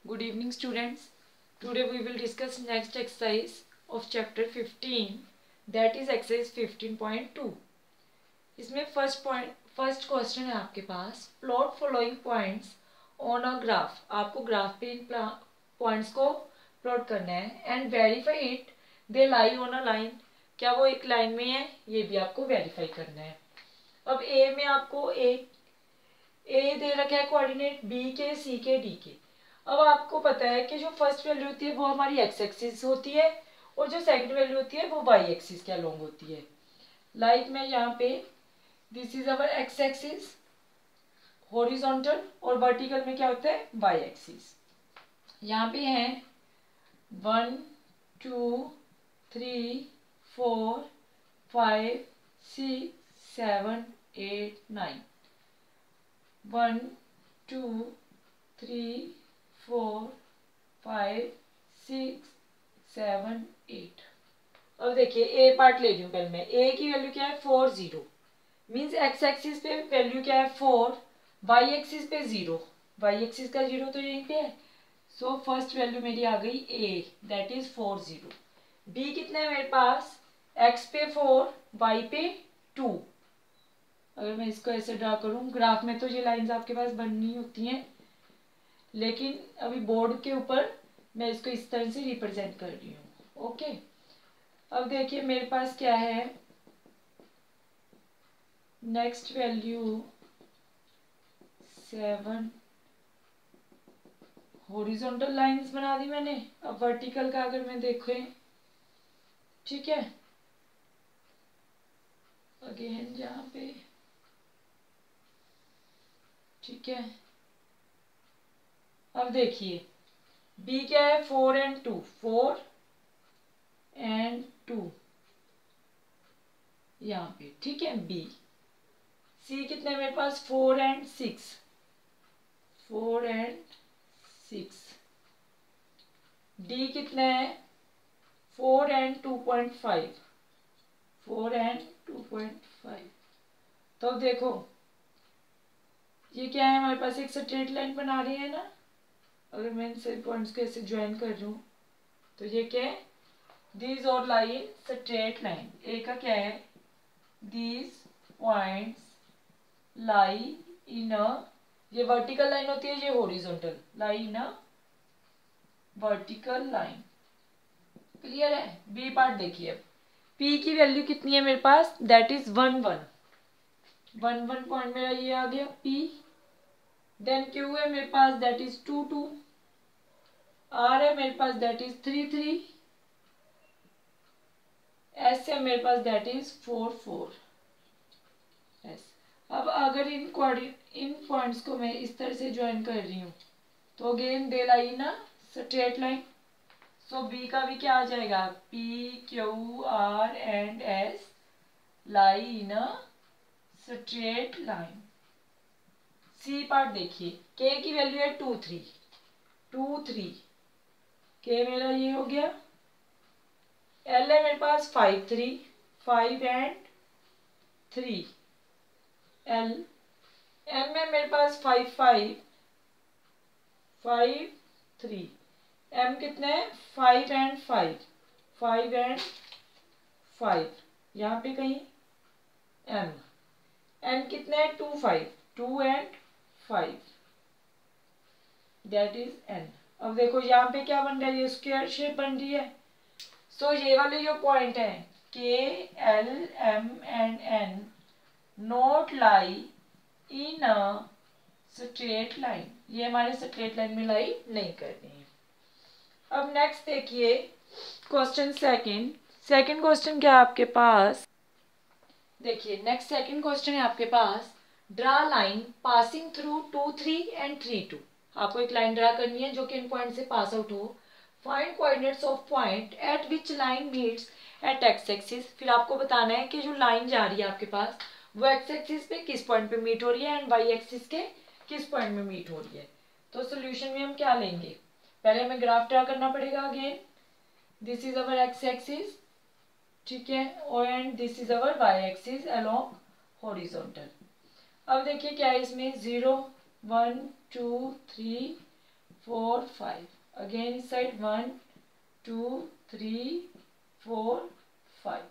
Good evening, students. Today we will discuss next exercise of chapter 15, that is exercise 15.2. इसमें first question है आपके पास, plot following points on a graph. आपको graph पे इन points को प्लॉट करना है and verify it they lie on a line. क्या वो एक लाइन में है, ये भी आपको वेरीफाई करना है. अब ए में आपको ए दे रखा है कोऑर्डिनेट, बी के, सी के, डी के. अब आपको पता है कि जो फर्स्ट वैल्यू होती है वो हमारी एक्स एक्सिस होती है और जो सेकंड वैल्यू होती है वो वाई एक्सिस के अलोंग होती है. लाइक मैं यहाँ पे this is our X axis horizontal और वर्टिकल में क्या होता है वाई एक्सिस. यहाँ पे है 1 2 3 4 5 6 7 8 9. 1 2 3 4 5 6 7 8. अब देखिए ए पार्ट ले रही हूँ पहले मैं. ए की वैल्यू क्या है 4 0 मीन्स एक्स एक्सिस पे वैल्यू क्या है 4, वाई एक्सिस पे 0. वाई एक्सिस का 0 तो यहीं पे है. सो फर्स्ट वैल्यू मेरी आ गई ए, दैट इज 4 0. बी कितना है मेरे पास, एक्स पे 4, वाई पे 2. अगर मैं इसको ऐसे ड्रा करूँ, ग्राफ में तो ये लाइंस आपके पास बननी होती हैं, लेकिन अभी बोर्ड के ऊपर मैं इसको इस तरह से रिप्रेजेंट कर रही हूँ. ओके, अब देखिए मेरे पास क्या है, नेक्स्ट वैल्यू 7. हॉरिजॉन्टल लाइंस बना दी मैंने. अब वर्टिकल का अगर मैं देखें, ठीक है, अगेन यहाँ पे, ठीक है. अब देखिए बी क्या है 4 and 2, 4 and 2 यहाँ पे, ठीक है. बी सी कितने है मेरे पास 4 and 6, 4 and 6. डी कितना है 4 and 2.5, 4 and 2.5. तो देखो ये क्या है हमारे पास, एक स्ट्रेट लाइन बना रही है ना. अगर मैं इन सभी पॉइंट्स को ऐसे ज्वाइन कर रही हूँ तो ये क्या है, दीज और लाइन स्ट्रेट लाइन. ए का क्या है, दीज पॉइंट्स लाई इन अ, ये वर्टिकल लाइन होती है, ये horizontal, lie in a vertical line. Clear है. बी पार्ट देखिए. अब पी की वैल्यू कितनी है मेरे पास, दैट इज 1 1. 1 1 पॉइंट मेरा ये आ गया पी. देन क्यू है मेरे पास, दैट इज 2 2. आर है मेरे पास, दैट इज 3 3. एस है मेरे पास, दैट इज 4 4. एस. अब अगर इन पॉइंट्स को मैं इस तरह से ज्वाइन कर रही हूँ तो अगेन दे लाई ना स्ट्रेट लाइन. सो बी का भी क्या आ जाएगा, P Q R and S lie in a straight line. C part देखिए, के की वैल्यू है 2 3, 2 3. के मेरा ये हो गया. एल है मेरे पास 5 3, 5 and 3. एल. एम है मेरे पास 5 5, 5 3. एम कितने हैं 5 and 5, 5 and 5. यहाँ पे कहीं एम. एन कितने हैं 2 5, 2 and 5, दैट इज एन. अब देखो यहाँ पे क्या बन रहा है, ये स्क्वायर शेप बन रही है. सो ये वाले जो पॉइंट है K L M and N not lie in a straight line. ये हमारे स्ट्रेट लाइन में लाई नहीं करनी है. अब नेक्स्ट देखिए क्वेश्चन सेकंड क्वेश्चन क्या है आपके पास. देखिए नेक्स्ट सेकंड क्वेश्चन है आपके पास, draw line passing through 2 3 and 3 2. आपको एक लाइन ड्रा करनी है जो कि इन पॉइंट से पास आउट हो. Find coordinates of point eight which line meets eight x axis. फिर आपको बताना है कि जो लाइन जा रही है आपके पास वो एक्स एक्सिस पे किस पॉइंट पे मीट हो रही है एंड वाई एक्सिस के किस पॉइंट में मीट हो रही है. तो सोल्यूशन में हम क्या लेंगे, पहले हमें ग्राफ ड्रा करना पड़ेगा. Again this is our X axis, ठीक है, और and this is our Y axis along horizontal. अब देखिए क्या है इसमें 0 1 2 3 4 5, अगेन इस साइड 1 2 3 4 5।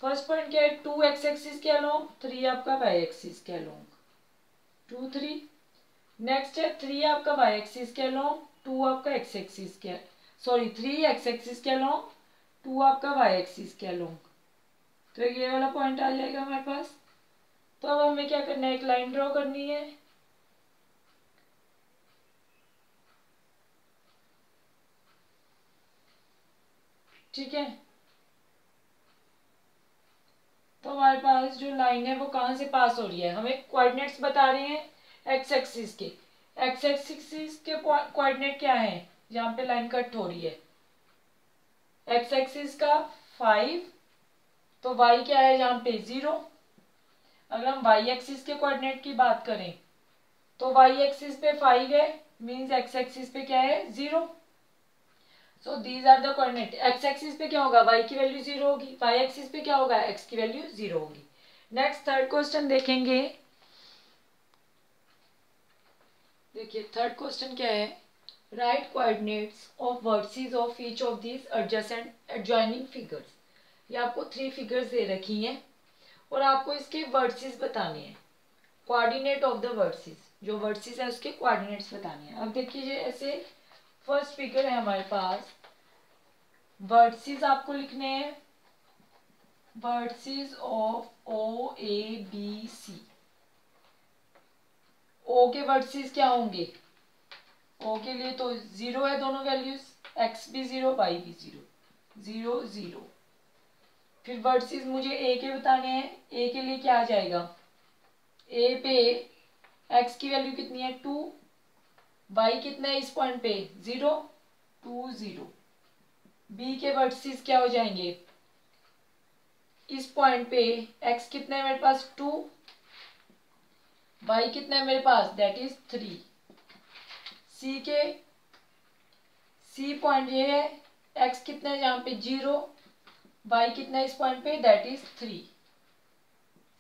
फर्स्ट पॉइंट क्या है, 2 एक्स एक्सिस के अलोंग, 3 आपका वाई एक्सिस के अलोंग, 2 3। नेक्स्ट है 3 आपका वाई एक्सिस के अलोंग, 2 आपका एक्स एक्सिस के, सॉरी 3 एक्स एक्सिस के अलोंग, 2 आपका वाई एक्सिस के अलोंग। तो ये वाला पॉइंट आ जाएगा हमारे पास। तो अब हमें क्या करना है, एक लाइन ड्रॉ करनी है। ठीक है, तो हमारे पास जो लाइन है वो कहाँ से पास हो रही है, हमें कोऑर्डिनेट्स बता रहे हैं एक्स एक्सिस के। एक्स एक्सिस के कोऑर्डिनेट क्या है, जहाँ पे लाइन कट हो रही है, एक्स एक्सिस का 5, तो वाई क्या है यहाँ पे 0। अगर हम वाई एक्सिस के कोऑर्डिनेट की बात करें तो वाई एक्सिस पे 5 है, मींस एक्स एक्सिस पे क्या है 0। So these are the coordinate. X axis पे क्या होगा, वाई की वैल्यू 0 होगी, वाई एक्सिस पे क्या होगा, एक्स की वैल्यू 0 होगी। नेक्स्ट थर्ड क्वेश्चन देखेंगे। देखिए थर्ड क्वेश्चन क्या है, right coordinates of vertices of each of these adjacent adjoining figures. ये आपको 3 फिगर्स दे रखी हैं और आपको इसके वर्टिसेस बताने हैं, कोऑर्डिनेट ऑफ द वर्टिसेस, जो वर्टिसेस है उसके कोऑर्डिनेट्स बताने हैं। अब देखिए ऐसे फर्स्ट फिगर है हमारे पास, वर्टिसेस आपको लिखने हैं, vertices of O A B C. O के वर्टिसेस क्या होंगे, ओ के लिए तो 0 है दोनों वैल्यूज, एक्स भी 0 वाई भी 0, 0 0। फिर वर्टिसेस मुझे ए के बताने हैं, ए के लिए क्या आ जाएगा, ए पे एक्स की वैल्यू कितनी है 2, वाई कितना है इस पॉइंट पे 0 2 0। बी के वर्टिसेस क्या हो जाएंगे, इस पॉइंट पे एक्स कितना है मेरे पास 2, वाई कितना है मेरे पास दैट इज 3। सी के सी पॉइंट ये है, एक्स कितना है यहाँ पे 0, वाई कितना है इस पॉइंट पे दैट इज 3।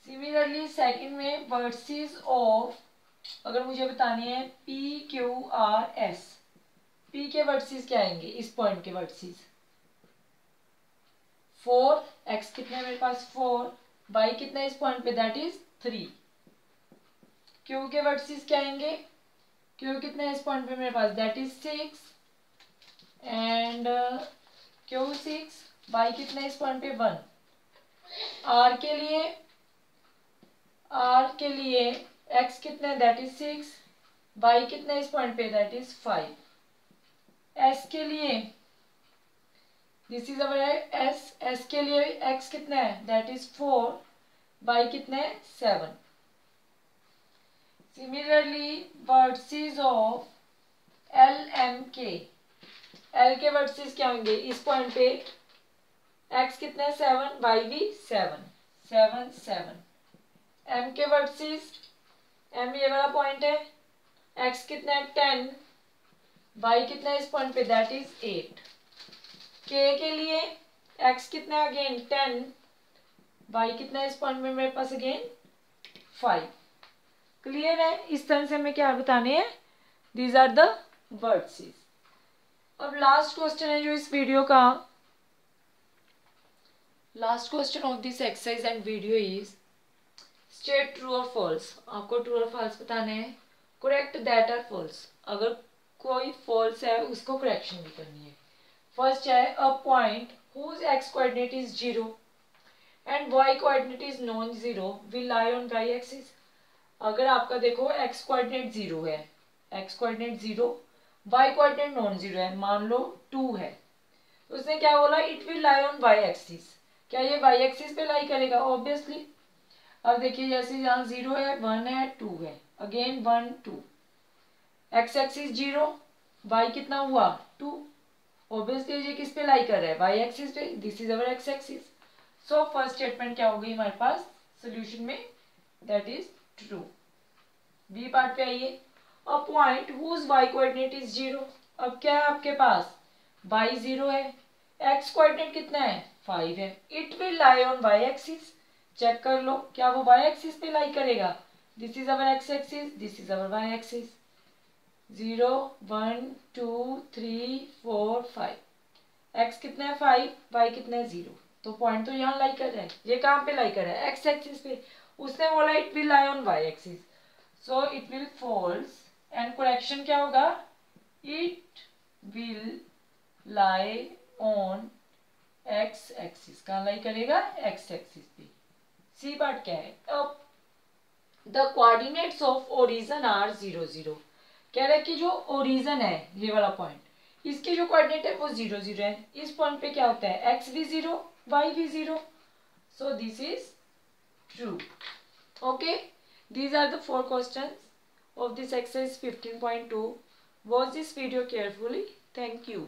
सिमिलरली सेकंड में वर्टिसेस ऑफ, अगर मुझे बतानी है P Q R S, P के वर्टिसेस क्या आएंगे, इस पॉइंट के वर्टिसेस 4, एक्स कितना है मेरे पास 4, वाई कितना है इस पॉइंट पे दैट इज 3। क्यू के वर्टिसेस क्या आएंगे, क्यू कितना है इस पॉइंट पे मेरे पास that is 6 and Q 6, Y कितना है इस पॉइंट पे 1। आर के लिए, आर के लिए एक्स कितना है दैट इज 6, वाई कितना है इस पॉइंट पे दैट इज 5। एस के लिए this is our S, S के लिए एक्स कितना है दैट इज 4, वाई कितना है 7। Similarly vertices of L M K, L के वर्टिसेस क्या होंगे, इस पॉइंट पे एक्स कितना है 7, वाई भी 7 7 7। एम के वर्टिसेस, एम ये वाला पॉइंट है, एक्स कितना है 10, वाई कितना है इस पॉइंट पे दैट इज 8। के लिए एक्स कितना है अगेन 10, वाई कितना है इस पॉइंट में मेरे पास अगेन 5। क्लियर है, इस तरह से हमें क्या बताने हैं, दीज आर द वर्टिसेस। अब लास्ट क्वेश्चन है जो इस वीडियो का, last question of this exercise and video is state true और फॉल्स। आपको ट्रू और फॉल्स बताने हैं, करेक्ट दैट आर फॉल्स, अगर कोई फॉल्स है उसको करेक्शन भी करनी है। फर्स्ट है a point whose X coordinate is 0 and Y coordinate is non 0 will lie on Y axis. अगर आपका देखो एक्स कोऑर्डिनेट 0 है, X coordinate 0, Y coordinate non 0 है, मान लो 2 है, तो उसने क्या बोला it will lie on Y axis. क्या ये वाई एक्सिस पे लाई करेगा, ऑब्वियसली। अब देखिए जैसे यहाँ 0 है 1 है 2 है, अगेन 1 2, एक्स एक्सिस 0, वाई कितना हुआ 2, ऑब्वियसली ये किस पे लाई कर रहा है, वाई एक्सिस पे, this is our X axis. So first statement क्या हो गई हमारे पास सोल्यूशन में, that is true. B part पे आइए, a point whose Y coordinate is 0। अब क्या है आपके पास, वाई 0 है, एक्स कोऑर्डिनेट कितना है 5 है, it will lie on Y axis. Check कर लो क्या वो वाई एक्सिस पे लाई करेगा, this is our X axis, this is our Y axis. 0 1 2 3 4 5। X कितना है 5, वाई कितना है 0। तो पॉइंट तो यहाँ लाई कर रहा है। ये कहाँ पे लाई कर रहा है? एक्स एक्सिस पे। उसने बोला it will lie on Y axis, so it will false and correction क्या होगा? It will lie on X axis. कहाँ लाई करेगा? एक्स एक्सिस पे। सी पार्ट क्या है? अब the coordinates of origin are 0 0। कह रहा है कि जो ओरिजिन है ये वाला पॉइंट, इसके जो कोऑर्डिनेट है वो 0 0 है। इस पॉइंट पे क्या होता है? एक्स भी 0, वाई भी 0। So this is true. Okay, these are the 4 questions of this exercise 15.2. Watch this video carefully. Thank you.